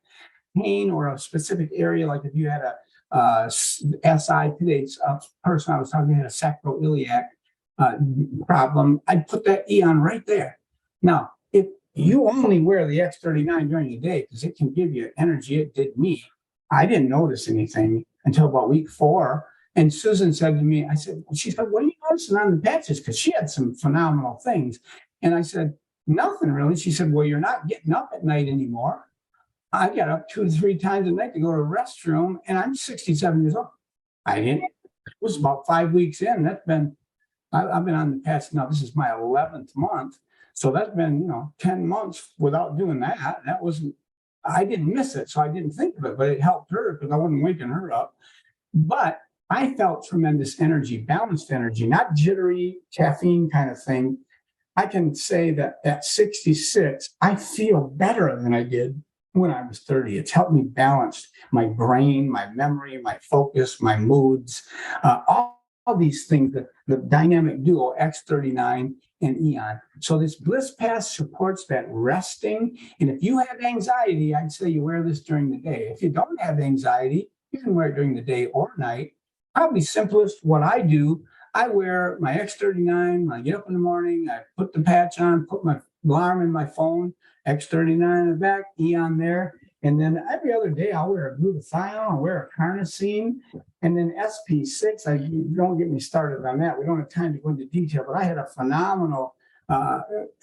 B: pain or a specific area, like if you had a SI, today's person I was talking to had a sacroiliac problem, I'd put that Eon right there. Now, if you only wear the X39 during the day, because it can give you energy, it did me. I didn't notice anything until about week 4. And Susan said to me, she said, what are you noticing on the patches? Because she had some phenomenal things. And I said, nothing really. She said, well, you're not getting up at night anymore. I get up 2 to 3 times a night to go to the restroom, and I'm 67 years old. It was about 5 weeks in. I've been on the patch now. This is my 11th month. So that's been, 10 months without doing that. I didn't miss it, so I didn't think of it, but it helped her because I wasn't waking her up. But I felt tremendous energy, balanced energy, not jittery caffeine kind of thing. I can say that at 66, I feel better than I did when I was 30. It's helped me balance my brain, my memory, my focus, my moods, all these things, the dynamic duo, X39 and Eon. So this Bliss Pass supports that resting. And if you have anxiety, I'd say you wear this during the day. If you don't have anxiety, you can wear it during the day or night. Probably simplest, what I do, I wear my X39 when I get up in the morning. I put the patch on, put my alarm in my phone, X39 in the back, Eon there. And then every other day I'll wear a glutathione, I'll wear a carnosine, and then SP6. Don't get me started on that. We don't have time to go into detail, but I had a phenomenal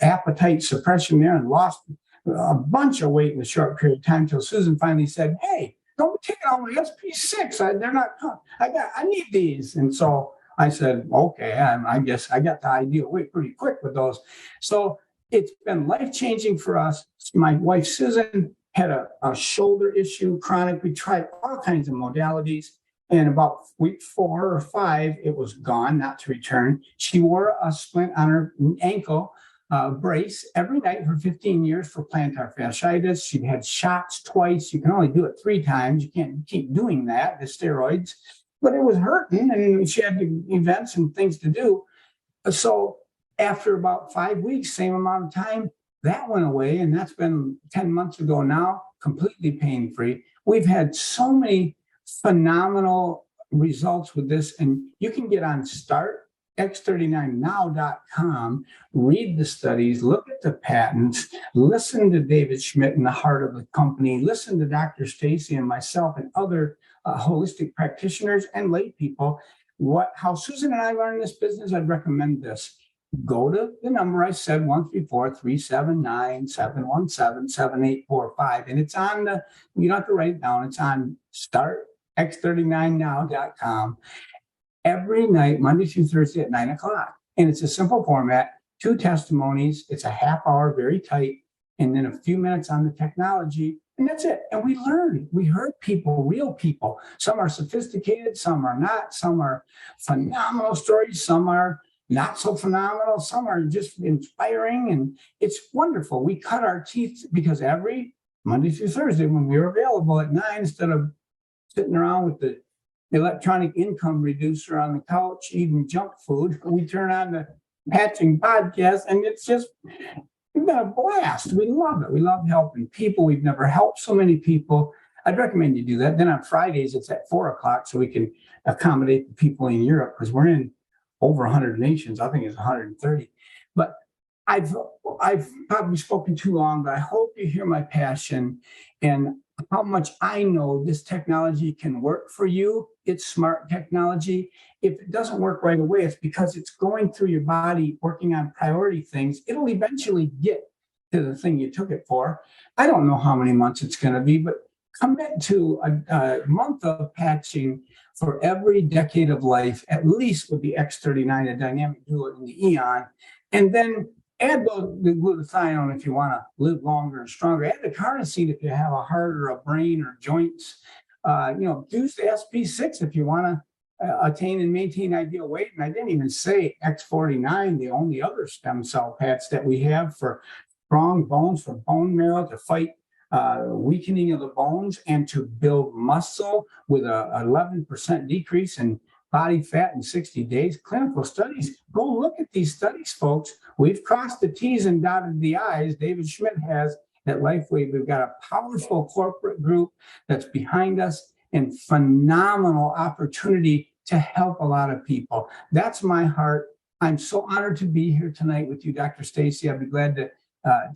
B: appetite suppression there and lost a bunch of weight in a short period of time until Susan finally said, "Hey, don't be taking all my SP6. They're not. I need these." And so I said, "Okay, I guess I got the ideal weight pretty quick with those." So it's been life changing for us. My wife Susan had a shoulder issue, chronic. We tried all kinds of modalities. And about week 4 or 5, it was gone, not to return. She wore a splint on her ankle brace every night for 15 years for plantar fasciitis. She had shots twice. You can only do it 3 times. You can't keep doing that, the steroids. But it was hurting, and she had events and things to do. So after about 5 weeks, same amount of time, that went away. And that's been 10 months ago now, completely pain-free. We've had so many phenomenal results with this, and you can get on startx39now.com, read the studies, look at the patents, listen to David Schmidt and the heart of the company, listen to Dr. Stacy and myself and other holistic practitioners and lay people. How Susan and I learned this business, I'd recommend this. Go to the number I said once before, 379-717-7845. And it's on you don't have to write it down. It's on startx39now.com every night, Monday through Thursday at 9 o'clock. And it's a simple format, 2 testimonies. It's a half hour, very tight, and then a few minutes on the technology. And that's it. And we learn. We heard people, real people. Some are sophisticated, some are not. Some are phenomenal stories. Some are not so phenomenal. Some are just inspiring, and it's wonderful. We cut our teeth because every Monday through Thursday, when we were available at 9, instead of sitting around with the electronic income reducer on the couch eating junk food, we turn on the Patching podcast, and it's been a blast. We love it. We love helping people. We've never helped so many people. I'd recommend you do that. Then on Fridays, it's at 4 o'clock, so we can accommodate the people in Europe, because we're in over 100 nations. I think it's 130. But I've probably spoken too long, but I hope you hear my passion and how much I know this technology can work for you. It's smart technology. If it doesn't work right away, it's because it's going through your body, working on priority things. It'll eventually get to the thing you took it for. I don't know how many months it's going to be, but commit to a month of patching for every decade of life, at least with the X39, a dynamic duo in the Eon, and then add the glutathione if you want to live longer and stronger. Add the carnosine if you have a heart or a brain or joints. Use the SP6 if you want to attain and maintain ideal weight. And I didn't even say X49, the only other stem cell patch that we have for strong bones, for bone marrow, to fight weakening of the bones and to build muscle with a 11% decrease in body fat in 60 days. Clinical studies. Go look at these studies, folks. We've crossed the T's and dotted the I's. David Schmidt has at LifeWave. We've got a powerful corporate group that's behind us and phenomenal opportunity to help a lot of people. That's my heart. I'm so honored to be here tonight with you, Dr. Stacy. I'd be glad to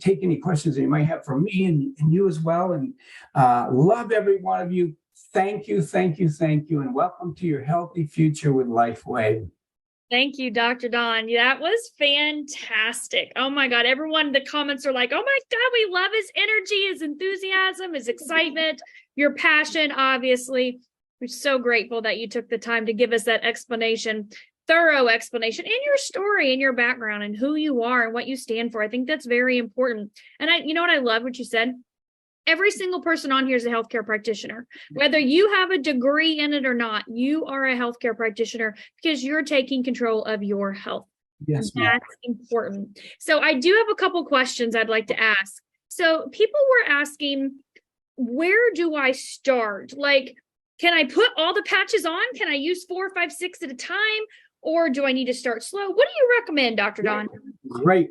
B: take any questions that you might have for me and you as well. And love every one of you. Thank you, thank you, thank you. And welcome to your healthy future with LifeWave.
A: Thank you, Dr. Don. That was fantastic. Oh my God. Everyone, the comments are like, oh my God, we love his energy, his enthusiasm, his excitement, your passion, obviously. We're so grateful that you took the time to give us that explanation, thorough explanation in your story and your background and who you are and what you stand for. I think that's very important. And you know what I love what you said? Every single person on here is a healthcare practitioner. Whether you have a degree in it or not, you are a healthcare practitioner because you're taking control of your health.
B: Yes,
A: that's important. So I do have a couple questions I'd like to ask. So people were asking, where do I start? Like, can I put all the patches on? Can I use 4, 5, 6 at a time? Or do I need to start slow? What do you recommend, Dr. Don?
B: Great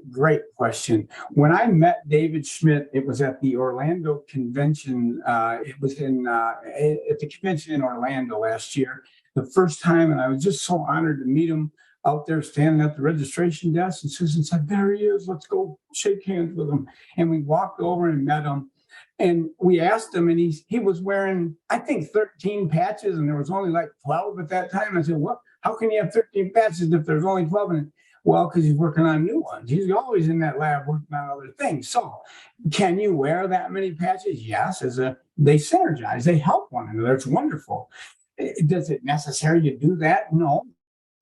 B: question. When I met David Schmidt, it was at the Orlando convention. It was at the convention in Orlando last year, the first time, and I was just so honored to meet him. out there standing at the registration desk. And Susan said, there he is. Let's go shake hands with him. And we walked over and met him. And we asked him, and he was wearing, I think, 13 patches, and there was only like 12 at that time. I said, what? How can you have 13 patches if there's only 12 in it? Well, because he's working on new ones. He's always in that lab working on other things. So can you wear that many patches? Yes, they synergize, they help one another. It's wonderful. Does it necessary to do that? No.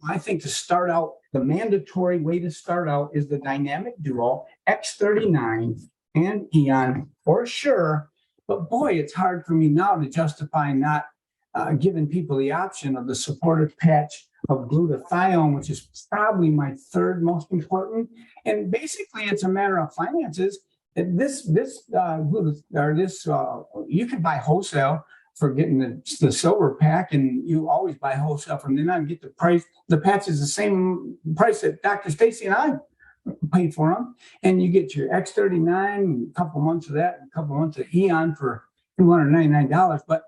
B: I think to start out, the mandatory way to start out is the dynamic duo X39 and Eon for sure. But boy, it's hard for me now to justify not giving people the option of the supportive patch of glutathione, which is probably my third most important. And basically, it's a matter of finances. You can buy wholesale for getting the silver pack, and you always buy wholesale from them and get the price. The patch is the same price that Dr. Stacy and I paid for them, and you get your X39, a couple months of that, and a couple months of Eon for $299. But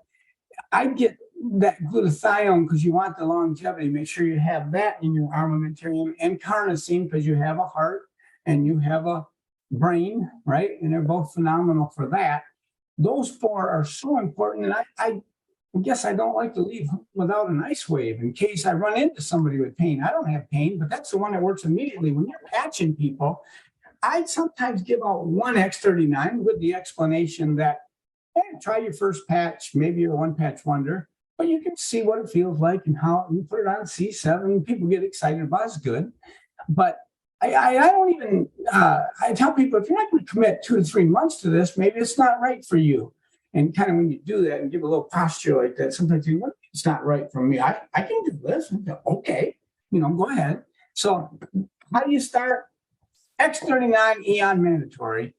B: I get that glutathione because you want the longevity. Make sure you have that in your armamentarium, and carnosine because you have a heart and you have a brain, right? And they're both phenomenal for that. Those four are so important. And I guess I don't like to leave without an ice wave in case I run into somebody with pain. I don't have pain, but that's the one that works immediately. When you're patching people, I sometimes give out one X39 with the explanation that, hey, try your first patch. Maybe you're a one patch wonder, but you can see what it feels like and how you put it on C7. People get excited about it. It's good. But I don't even, I tell people, if you're not going to commit 2 to 3 months to this, maybe it's not right for you. And kind of when you do that and give a little posture like that, sometimes you think, it's not right for me. I can do this. Okay, go ahead. So how do you start? X39 Eon mandatory.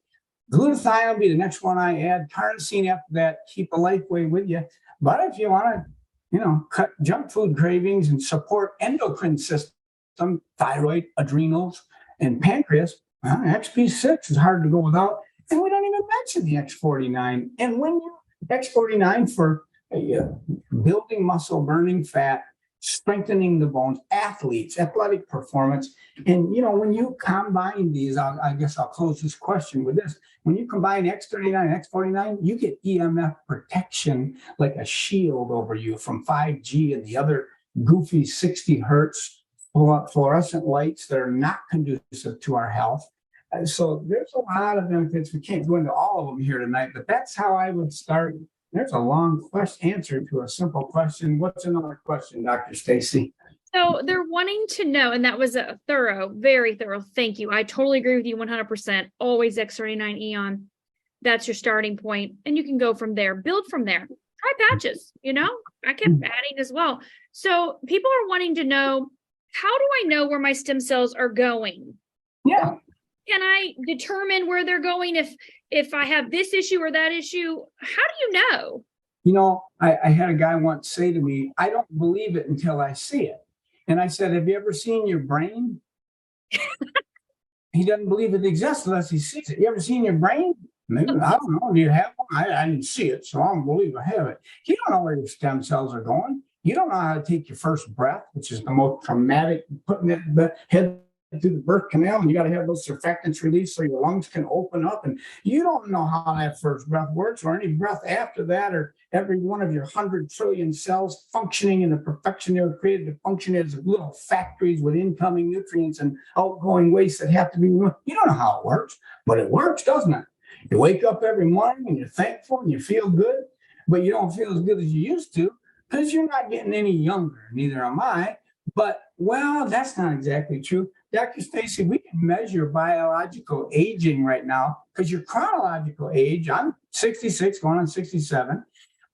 B: Glutathione will be the next one I add. Carnosine after that. Keep a LifeWave with you. But if you want to, cut junk food cravings and support endocrine system, thyroid, adrenals, and pancreas, well, XP6 is hard to go without. And we don't even mention the X49. And when you X49 for building muscle, burning fat, strengthening the bones, athletes, athletic performance. And, when you combine these, I guess I'll close this question with this. When you combine X39 and X49, you get EMF protection like a shield over you from 5G and the other goofy 60 hertz fluorescent lights that are not conducive to our health. So there's a lot of benefits. We can't go into all of them here tonight, but that's how I would start. There's a long answer to a simple question. What's another question, Dr. Stacy?
A: So they're wanting to know, and that was a very thorough. Thank you. I totally agree with you 100%. Always X39 Eon. That's your starting point, and you can go from there. Build from there. Try patches. I kept adding as well. So people are wanting to know, how do I know where my stem cells are going?
B: Yeah.
A: Can I determine where they're going if I have this issue or that issue? How do you know?
B: I had a guy once say to me, I don't believe it until I see it. And I said, have you ever seen your brain? He doesn't believe it exists unless he sees it. You ever seen your brain? Maybe, I don't know. Do you have one? I didn't see it, so I don't believe I have it. You don't know where your stem cells are going. You don't know how to take your first breath, which is the most traumatic, putting the head through the birth canal, and you got to have those surfactants released so your lungs can open up. And you don't know how that first breath works or any breath after that, or every one of your 100 trillion cells functioning in the perfection they were created to function as little factories with incoming nutrients and outgoing waste that have to be removed. You don't know how it works, but it works, doesn't it? You wake up every morning and you're thankful and you feel good, but you don't feel as good as you used to because you're not getting any younger. Neither am I. But, well, that's not exactly true. Dr. Stacy, we can measure biological aging right now because your chronological age, I'm 66, going on 67,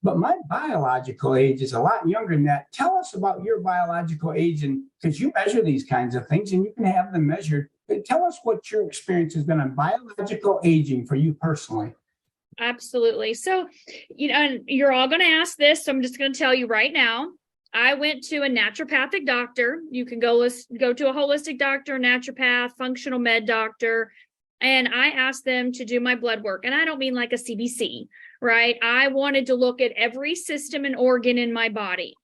B: but my biological age is a lot younger than that. Tell us about your biological age, and because you measure these kinds of things and you can have them measured. But tell us what your experience has been on biological aging for you personally.
A: Absolutely. So, and you're all going to ask this, so I'm just going to tell you right now. I went to a naturopathic doctor. You can go to a holistic doctor, naturopath, functional med doctor, and I asked them to do my blood work. And I don't mean like a CBC, right? I wanted to look at every system and organ in my body.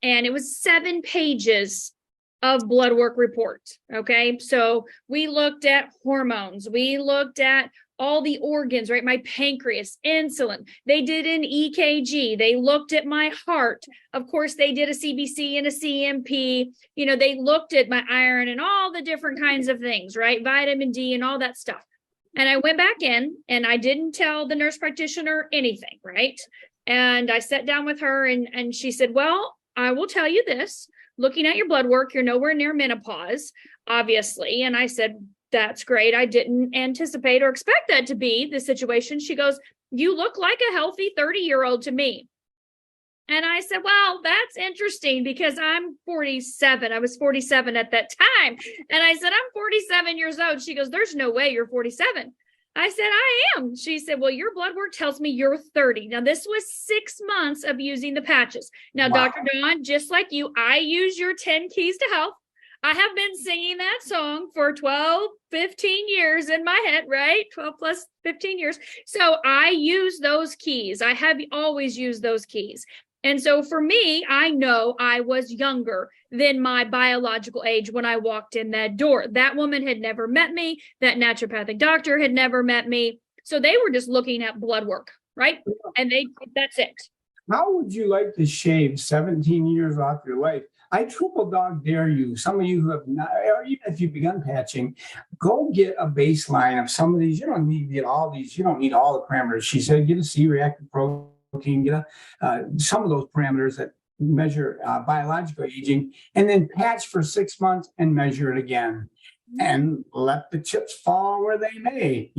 A: And it was 7 pages of blood work report. Okay. So we looked at hormones. We looked at all the organs, right? My pancreas, insulin. They did an EKG. They looked at my heart. Of course, they did a CBC and a CMP. They looked at my iron and all the different kinds of things, right? Vitamin D and all that stuff. And I went back in and I didn't tell the nurse practitioner anything, right? And I sat down with her and she said, well, I will tell you this. Looking at your blood work, you're nowhere near menopause, obviously. And I said, that's great. I didn't anticipate or expect that to be the situation. She goes, you look like a healthy 30-year-old to me. And I said, well, that's interesting because I'm 47. I was 47 at that time. And I said, I'm 47 years old. She goes, there's no way you're 47. I said, I am. She said, well, your blood work tells me you're 30. Now, this was 6 months of using the patches. Now, wow. Dr. Dawn, just like you, I use your 10 keys to health. I have been singing that song for 12, 15 years in my head, right? 12 plus 15 years. So I use those keys. I have always used those keys. And so for me, I know I was younger than my biological age when I walked in that door. That woman had never met me. That naturopathic doctor had never met me. So they were just looking at blood work, right? And that's it.
B: How would you like to shave 17 years off your life? I triple dog dare you, some of you who have not, or even if you've begun patching, go get a baseline of some of these. You don't need to get all these. You don't need all the parameters. She said, get a C-reactive protein, get some of those parameters that measure biological aging, and then patch for 6 months and measure it again. And let the chips fall where they may.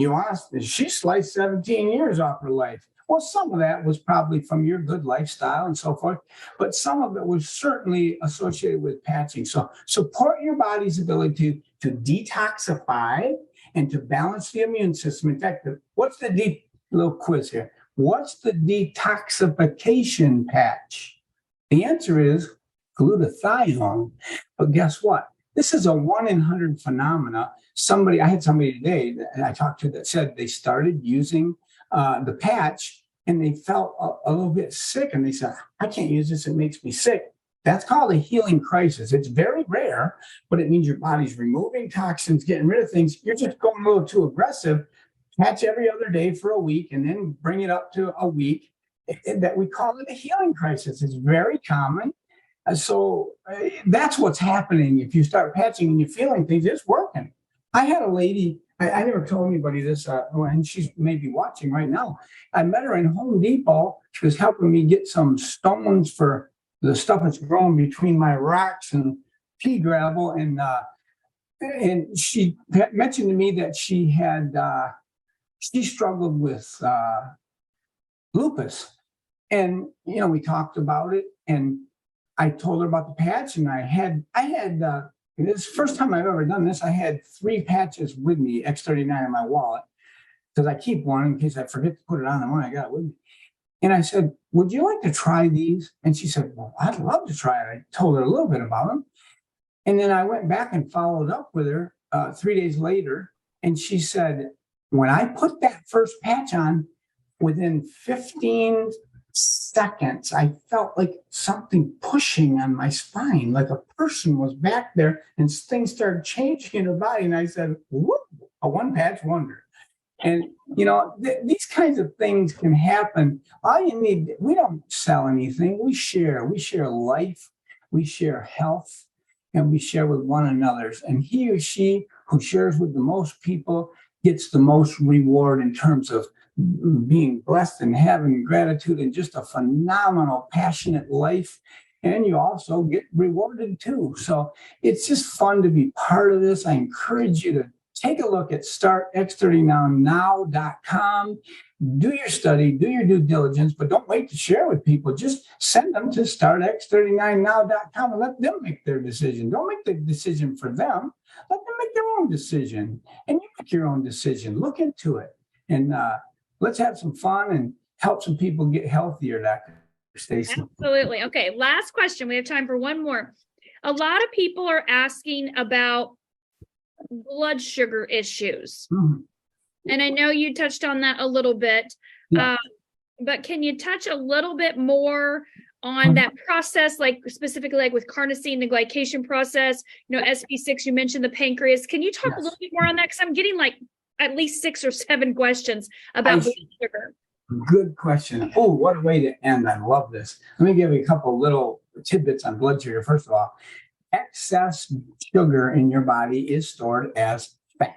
B: She sliced 17 years off her life. Well, some of that was probably from your good lifestyle and so forth, but some of it was certainly associated with patching. So support your body's ability to detoxify and to balance the immune system. In fact, what's the little quiz here? What's the detoxification patch? The answer is glutathione. But guess what? This is a 1 in 100 phenomena. I had somebody today that I talked to that said they started using the patch and they felt a little bit sick. And they said, I can't use this. It makes me sick. That's called a healing crisis. It's very rare, but it means your body's removing toxins, getting rid of things. You're just going a little too aggressive. Patch every other day for a week and then bring it up to a week. That we call it a healing crisis. It's very common. So that's what's happening. If you start patching and you're feeling things, it's working. I had a lady, I never told anybody this, and she's maybe watching right now. I met her in Home Depot. She was helping me get some stones for the stuff that's growing between my rocks and pea gravel. And she mentioned to me that she struggled with lupus. And, we talked about it and I told her about the patch, and I had this is the first time I've ever done this. I had 3 patches with me, X39 in my wallet, because I keep one in case I forget to put it on the one I got with me. And I said, would you like to try these? And she said, well, I'd love to try it. I told her a little bit about them. And then I went back and followed up with her 3 days later. And she said, when I put that first patch on, within 15 seconds, I felt like something pushing on my spine, like a person was back there, and things started changing in her body. And I said, whoop, a one patch wonder. And, these kinds of things can happen. All you need, we don't sell anything. We share life, we share health, and we share with one another. And he or she who shares with the most people gets the most reward in terms of being blessed and having gratitude and just a phenomenal, passionate life. And you also get rewarded too. So it's just fun to be part of this. I encourage you to take a look at startx39now.com. Do your study, do your due diligence, but don't wait to share with people. Just send them to startx39now.com and let them make their decision. Don't make the decision for them. Let them make their own decision. And you make your own decision. Look into it. And let's have some fun and help some people get healthier, Dr. Stacy.
A: Absolutely. Okay, last question. We have time for one more. A lot of people are asking about blood sugar issues. Mm-hmm. And I know you touched on that a little bit, but can you touch a little bit more on that process, like specifically like with carnosine, the glycation process, SP6, you mentioned the pancreas. Can you talk a little bit more on that? Because I'm getting like at least 6 or 7 questions about blood sugar.
B: Good question. Oh, what a way to end. I love this. Let me give you a couple little tidbits on blood sugar. First of all, excess sugar in your body is stored as fat.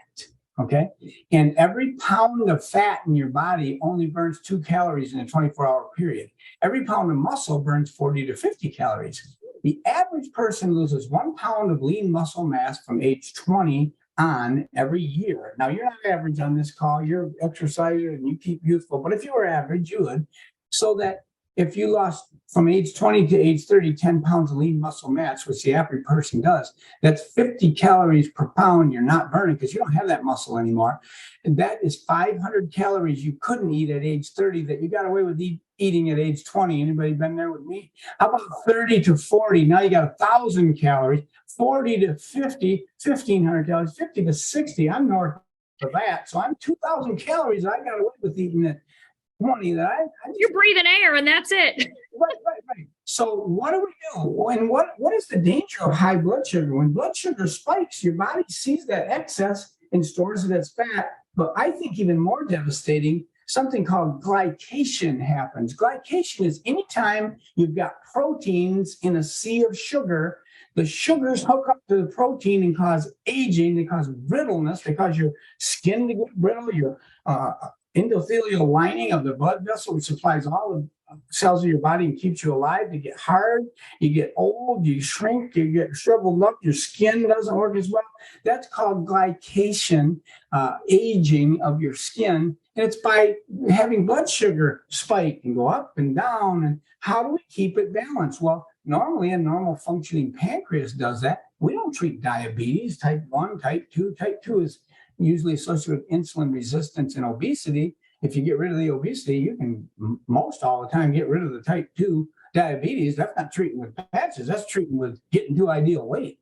B: Okay. And every pound of fat in your body only burns 2 calories in a 24-hour period. Every pound of muscle burns 40 to 50 calories. The average person loses 1 pound of lean muscle mass from age 20 on every year. Now, you're not average on this call. You're an exerciser and you keep youthful. But if you were average, you would. So that if you lost from age 20 to age 30, 10 pounds of lean muscle mass, which the average person does, that's 50 calories per pound you're not burning because you don't have that muscle anymore. And that is 500 calories you couldn't eat at age 30 that you got away with eating at age 20. Anybody been there with me? How about 30 to 40? Now you got 1,000 calories, 40 to 50, 1,500 calories, 50 to 60. I'm north of that. So I'm 2,000 calories I got away with eating at 20 that
A: you're breathing air and that's it.
B: Right. So what do we do? And what is the danger of high blood sugar? When blood sugar spikes, your body sees that excess and stores it as fat. But I think even more devastating, something called glycation happens. Glycation is anytime you've got proteins in a sea of sugar, the sugars hook up to the protein and cause aging, they cause brittleness, they cause your skin to get brittle, your endothelial lining of the blood vessel, which supplies all the cells of your body and keeps you alive, to get hard, you get old, you shrink, you get shriveled up, your skin doesn't work as well. That's called glycation, aging of your skin. And it's by having blood sugar spike and go up and down. And how do we keep it balanced? Well, normally a normal functioning pancreas does that. We don't treat diabetes, type 1, type 2. Type 2 is usually associated with insulin resistance and obesity. If you get rid of the obesity, you can most all the time get rid of the type 2 diabetes. That's not treating with patches. That's treating with getting to ideal weight.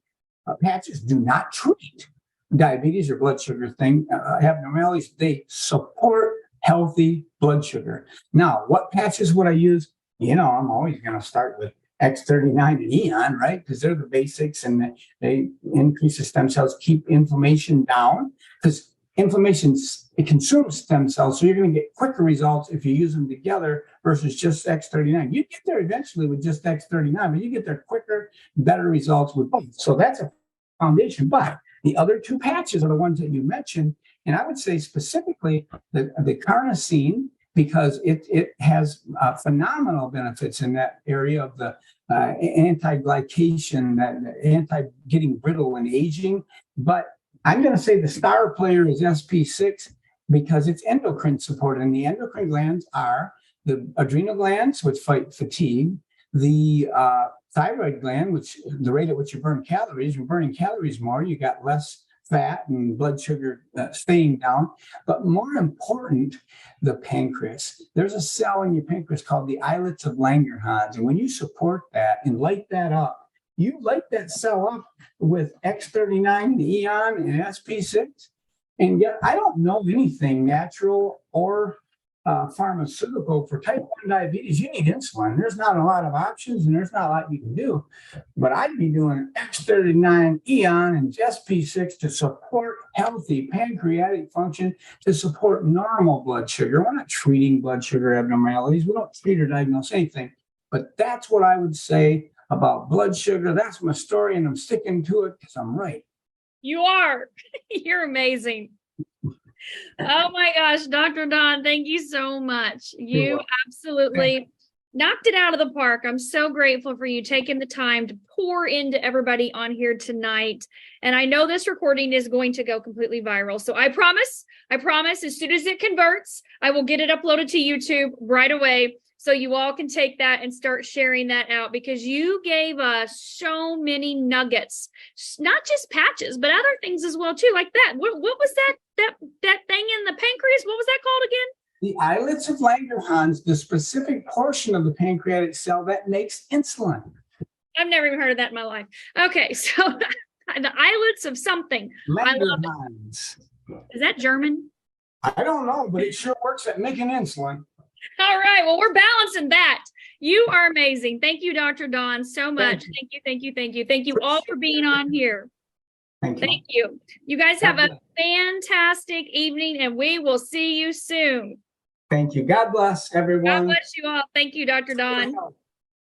B: Patches do not treat diabetes or blood sugar abnormalities. They support healthy blood sugar. Now, what patches would I use? I'm always going to start with X39 and Eon, right? Because they're the basics and they increase the stem cells, keep inflammation down, because inflammation, it consumes stem cells. So you're going to get quicker results if you use them together versus just X39. You get there eventually with just X39, but you get there quicker, better results with both. So that's a foundation. But the other 2 patches are the ones that you mentioned. And I would say specifically the carnosine, because it has phenomenal benefits in that area of the anti-glycation, that anti-getting brittle and aging. But I'm going to say the star player is SP6 because it's endocrine supported. And the endocrine glands are the adrenal glands, which fight fatigue, the thyroid gland, which the rate at which you burn calories, you're burning calories more, you got less fat and blood sugar staying down. But more important, the pancreas. There's a cell in your pancreas called the islets of Langerhans. And when you support that and light that up, you light that cell up with X39, the Eon, and SP6. And yet I don't know anything natural or pharmaceutical for type 1 diabetes. You need insulin. There's not a lot of options and there's not a lot you can do. But I'd be doing X39, Eon, and SP6 to support healthy pancreatic function, to support normal blood sugar. We're not treating blood sugar abnormalities. We don't treat or diagnose anything. But that's what I would say about blood sugar. That's my story, and I'm sticking to it because I'm right.
A: You are. You're amazing. Oh my gosh, Dr. Don, thank you so much. You absolutely knocked it out of the park. I'm so grateful for you taking the time to pour into everybody on here tonight. And I know this recording is going to go completely viral. So I promise, as soon as it converts, I will get it uploaded to YouTube right away. So you all can take that and start sharing that out, because you gave us so many nuggets, not just patches, but other things as well too, like that. What was that thing in the pancreas? What was that called again?
B: The islets of Langerhans, the specific portion of the pancreatic cell that makes insulin.
A: I've never even heard of that in my life. Okay, so the islets of something.
B: Langerhans.
A: Is that German?
B: I don't know, but it sure works at making insulin.
A: All right. Well, we're balancing that. You are amazing. Thank you, Dr. Don, so much.
B: you.
A: Thank you, thank you, thank you. Thank you all for being on here.
B: Thank you.
A: Thank you. You guys have a fantastic evening, and we will see you soon.
B: Thank you. God bless everyone.
A: God bless you all. Thank you, Dr. Don.